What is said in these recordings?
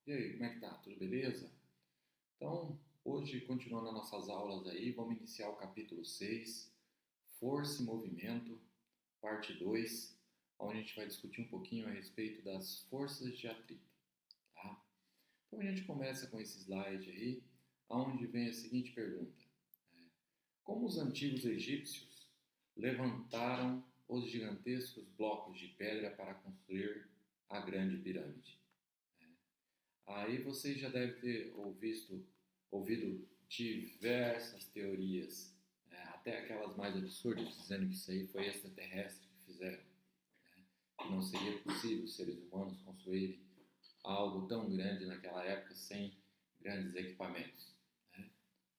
E aí, como é que tá? Tudo beleza? Então, hoje, continuando as nossas aulas aí, vamos iniciar o capítulo 6, Força e Movimento, parte 2, onde a gente vai discutir um pouquinho a respeito das forças de atrito, tá? Então, a gente começa com esse slide aí, onde vem a seguinte pergunta: como os antigos egípcios levantaram os gigantescos blocos de pedra para construir a grande pirâmide? Aí você já deve ter ouvido diversas teorias, até aquelas mais absurdas, dizendo que isso aí foi extraterrestre que fizeram, que não seria possível os seres humanos construírem algo tão grande naquela época sem grandes equipamentos, né?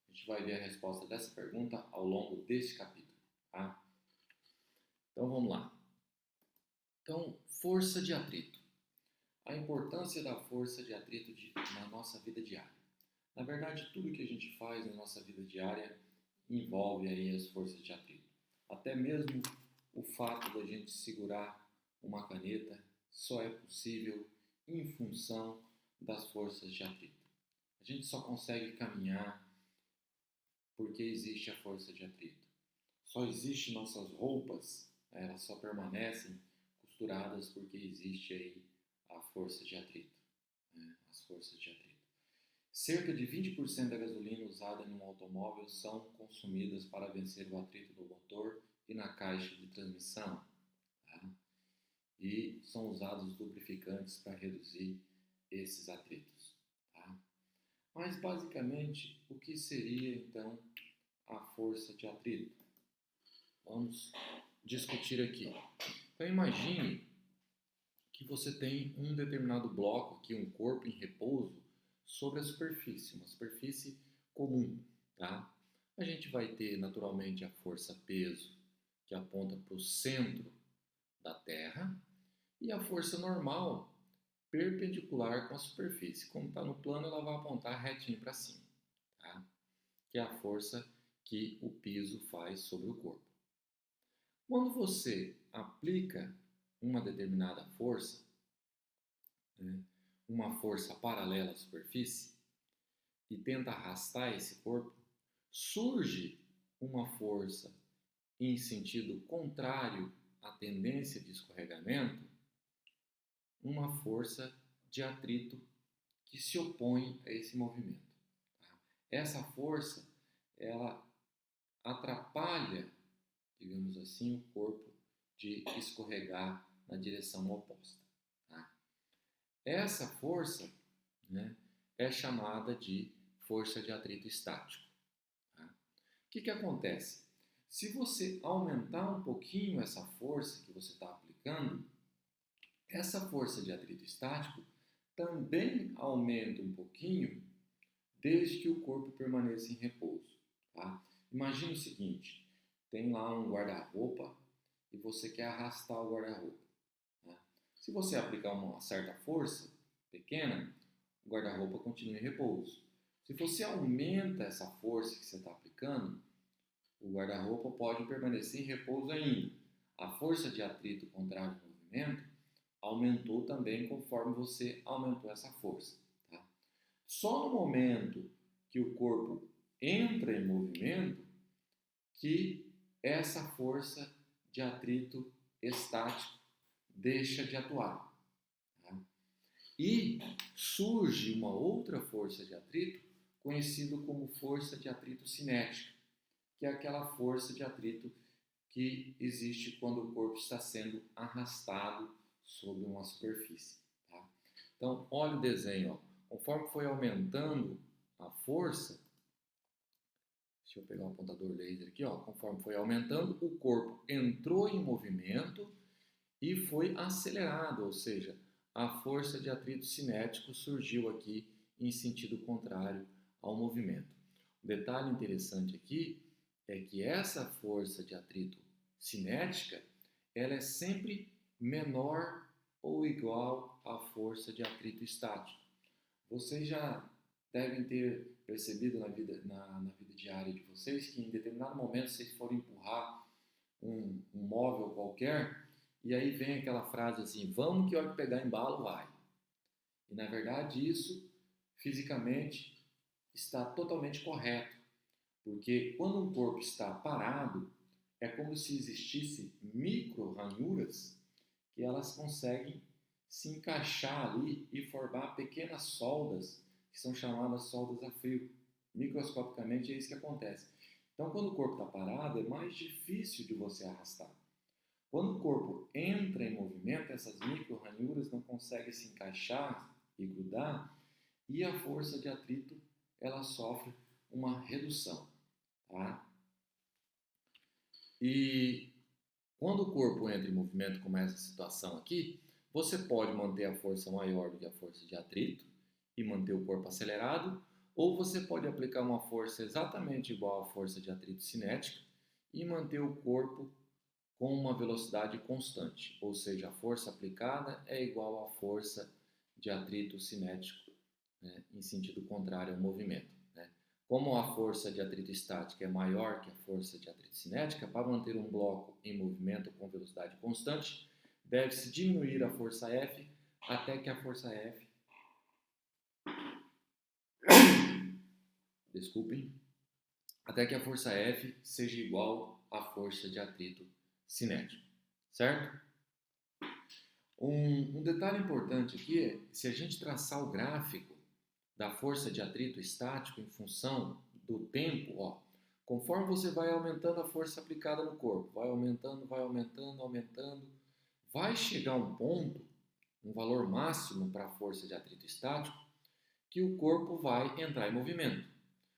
A gente vai ver a resposta dessa pergunta ao longo deste capítulo, tá? Então vamos lá. Então, força de atrito. A importância da força de atrito na nossa vida diária. Na verdade, tudo que a gente faz na nossa vida diária envolve aí as forças de atrito. Até mesmo o fato da gente segurar uma caneta só é possível em função das forças de atrito. A gente só consegue caminhar porque existe a força de atrito. Só existe nossas roupas, elas só permanecem costuradas porque existe aí a força de atrito, as forças de atrito. Cerca de 20% da gasolina usada em um automóvel são consumidas para vencer o atrito do motor e na caixa de transmissão, tá? E são usados lubrificantes para reduzir esses atritos, tá? Mas basicamente, o que seria então a força de atrito? Vamos discutir aqui. Então imagine que você tem um determinado bloco aqui, um corpo em repouso sobre a superfície, uma superfície comum, tá? A gente vai ter naturalmente a força-peso que aponta para o centro da Terra e a força normal perpendicular com a superfície. Como está no plano, ela vai apontar retinho para cima, tá? Que é a força que o piso faz sobre o corpo. Quando você aplica uma determinada força, né, uma força paralela à superfície, e tenta arrastar esse corpo, surge uma força em sentido contrário à tendência de escorregamento, uma força de atrito que se opõe a esse movimento, tá? Essa força, ela atrapalha, digamos assim, o corpo de escorregar na direção oposta, tá? Essa força, né, é chamada de força de atrito estático, tá? O que acontece? Se você aumentar um pouquinho essa força que você está aplicando, essa força de atrito estático também aumenta um pouquinho desde que o corpo permaneça em repouso, tá? Imagine o seguinte, tem lá um guarda-roupa e você quer arrastar o guarda-roupa, né? Se você aplicar uma certa força pequena, o guarda-roupa continua em repouso. Se você aumenta essa força que você está aplicando, o guarda-roupa pode permanecer em repouso ainda. A força de atrito contrário ao movimento aumentou também conforme você aumentou essa força, tá? Só no momento que o corpo entra em movimento que essa força de atrito estático deixa de atuar, tá? E surge uma outra força de atrito conhecida como força de atrito cinética, que é aquela força de atrito que existe quando o corpo está sendo arrastado sobre uma superfície, tá? Então, olha o desenho, ó. Conforme foi aumentando a força, deixa eu pegar um apontador laser aqui, ó. Conforme foi aumentando, o corpo entrou em movimento e foi acelerado, ou seja, a força de atrito cinético surgiu aqui em sentido contrário ao movimento. Um detalhe interessante aqui é que essa força de atrito cinética, ela é sempre menor ou igual à força de atrito estático. Vocês já devem ter percebido na vida diária de vocês que em determinado momento vocês forem empurrar um móvel qualquer e aí vem aquela frase assim, vamos que a hora que pegar embalo vai. E, na verdade, isso, fisicamente, está totalmente correto. Porque quando um corpo está parado, é como se existisse micro-ranhuras que elas conseguem se encaixar ali e formar pequenas soldas, que são chamadas soldas a frio. Microscopicamente é isso que acontece. Então, quando o corpo está parado, é mais difícil de você arrastar. Quando o corpo entra em movimento, essas micro-ranhuras não conseguem se encaixar e grudar, e a força de atrito ela sofre uma redução. Tá? E quando o corpo entra em movimento, como essa situação aqui, você pode manter a força maior do que a força de atrito e manter o corpo acelerado, ou você pode aplicar uma força exatamente igual à força de atrito cinética e manter o corpo com uma velocidade constante, ou seja, a força aplicada é igual à força de atrito cinético, né, em sentido contrário ao movimento. Né? Como a força de atrito estática é maior que a força de atrito cinética, para manter um bloco em movimento com velocidade constante, deve-se diminuir a força F até que a força F, até que a força F seja igual à força de atrito cinético, certo? Um detalhe importante aqui é, se a gente traçar o gráfico da força de atrito estático em função do tempo, ó, conforme você vai aumentando a força aplicada no corpo, vai aumentando, vai chegar um ponto, um valor máximo para a força de atrito estático, que o corpo vai entrar em movimento.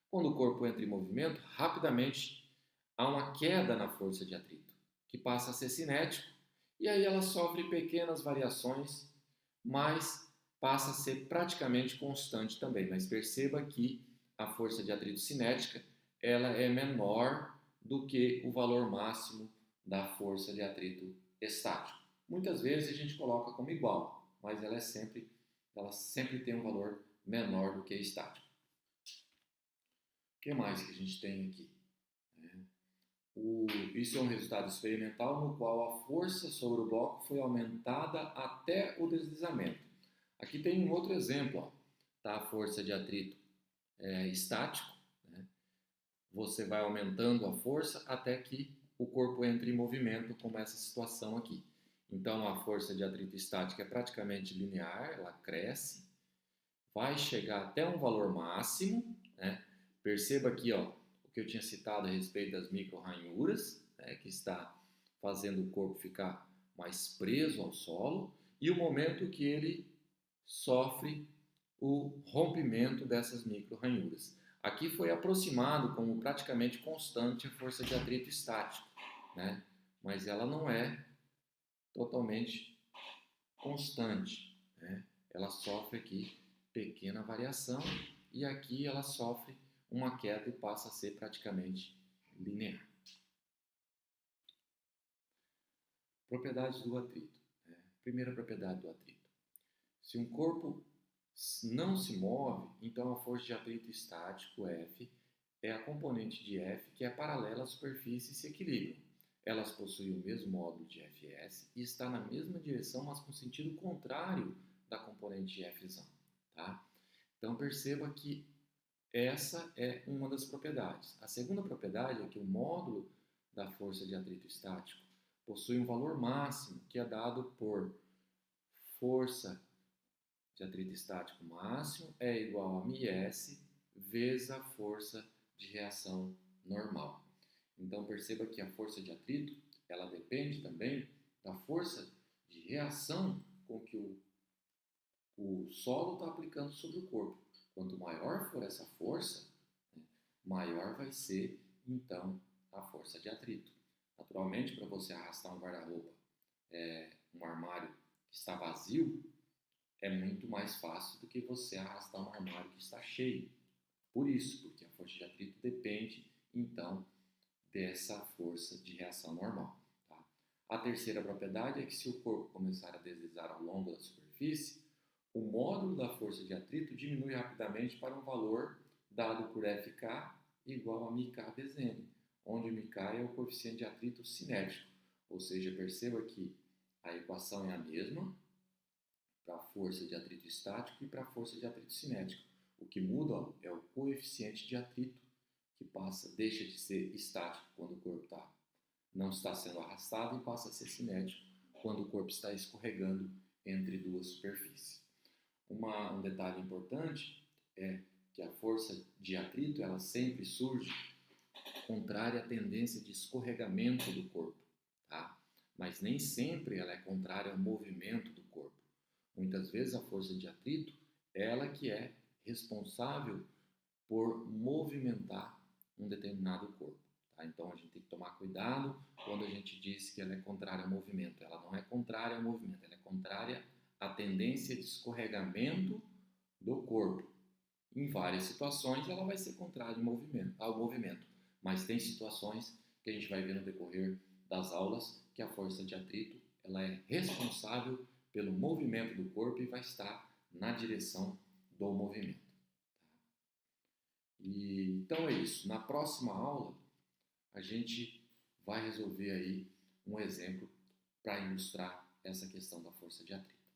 Quando o corpo entra em movimento, rapidamente há uma queda na força de atrito, que passa a ser cinético, e aí ela sofre pequenas variações, mas passa a ser praticamente constante também. Mas perceba que a força de atrito cinética ela é menor do que o valor máximo da força de atrito estático. Muitas vezes a gente coloca como igual, mas ela sempre tem um valor menor do que estático. O que mais que a gente tem aqui? Isso é um resultado experimental no qual a força sobre o bloco foi aumentada até o deslizamento. Aqui tem um outro exemplo, ó, tá? A força de atrito estático, né? Você vai aumentando a força até que o corpo entre em movimento, como essa situação aqui. Então a força de atrito estática é praticamente linear, ela cresce, vai chegar até um valor máximo, né? Perceba aqui, ó, o que eu tinha citado a respeito das micro-ranhuras, né, que está fazendo o corpo ficar mais preso ao solo, e o momento que ele sofre o rompimento dessas micro-ranhuras. Aqui foi aproximado como praticamente constante a força de atrito estático, né? Mas ela não é totalmente constante, né? Ela sofre aqui pequena variação e aqui ela sofre uma queda e passa a ser praticamente linear. Propriedades do atrito. Primeira propriedade do atrito. Se um corpo não se move, então a força de atrito estático F é a componente de F que é paralela à superfície e se equilibram. Elas possuem o mesmo módulo de Fs e está na mesma direção, mas com sentido contrário da componente de Fzão. Tá? Então perceba que essa é uma das propriedades. A segunda propriedade é que o módulo da força de atrito estático possui um valor máximo que é dado por força de atrito estático máximo é igual a μs vezes a força de reação normal. Então perceba que a força de atrito ela depende também da força de reação com que o solo está aplicando sobre o corpo. Quanto maior for essa força, né, maior vai ser então a força de atrito. Naturalmente, para você arrastar um guarda-roupa, um armário que está vazio, é muito mais fácil do que você arrastar um armário que está cheio. Por isso, porque a força de atrito depende, então, dessa força de reação normal. Tá? A terceira propriedade é que se o corpo começar a deslizar ao longo da superfície, o módulo da força de atrito diminui rapidamente para um valor dado por Fk igual a μk vezes n, onde μk é o coeficiente de atrito cinético. Ou seja, perceba que a equação é a mesma, para a força de atrito estático e para a força de atrito cinético. O que muda, ó, é o coeficiente de atrito, que deixa de ser estático quando o corpo não está sendo arrastado e passa a ser cinético quando o corpo está escorregando entre duas superfícies. Um detalhe importante é que a força de atrito ela sempre surge contrária à tendência de escorregamento do corpo, tá? Mas nem sempre ela é contrária ao movimento do corpo. Muitas vezes a força de atrito ela que é responsável por movimentar um determinado corpo. Tá? Então a gente tem que tomar cuidado quando a gente diz que ela é contrária ao movimento. Ela não é contrária ao movimento, ela é contrária à tendência de escorregamento do corpo. Em várias situações ela vai ser contrária ao movimento, mas tem situações que a gente vai ver no decorrer das aulas que a força de atrito ela é responsável pelo movimento do corpo e vai estar na direção do movimento. Então é isso. Na próxima aula a gente vai resolver aí um exemplo para ilustrar essa questão da força de atrito.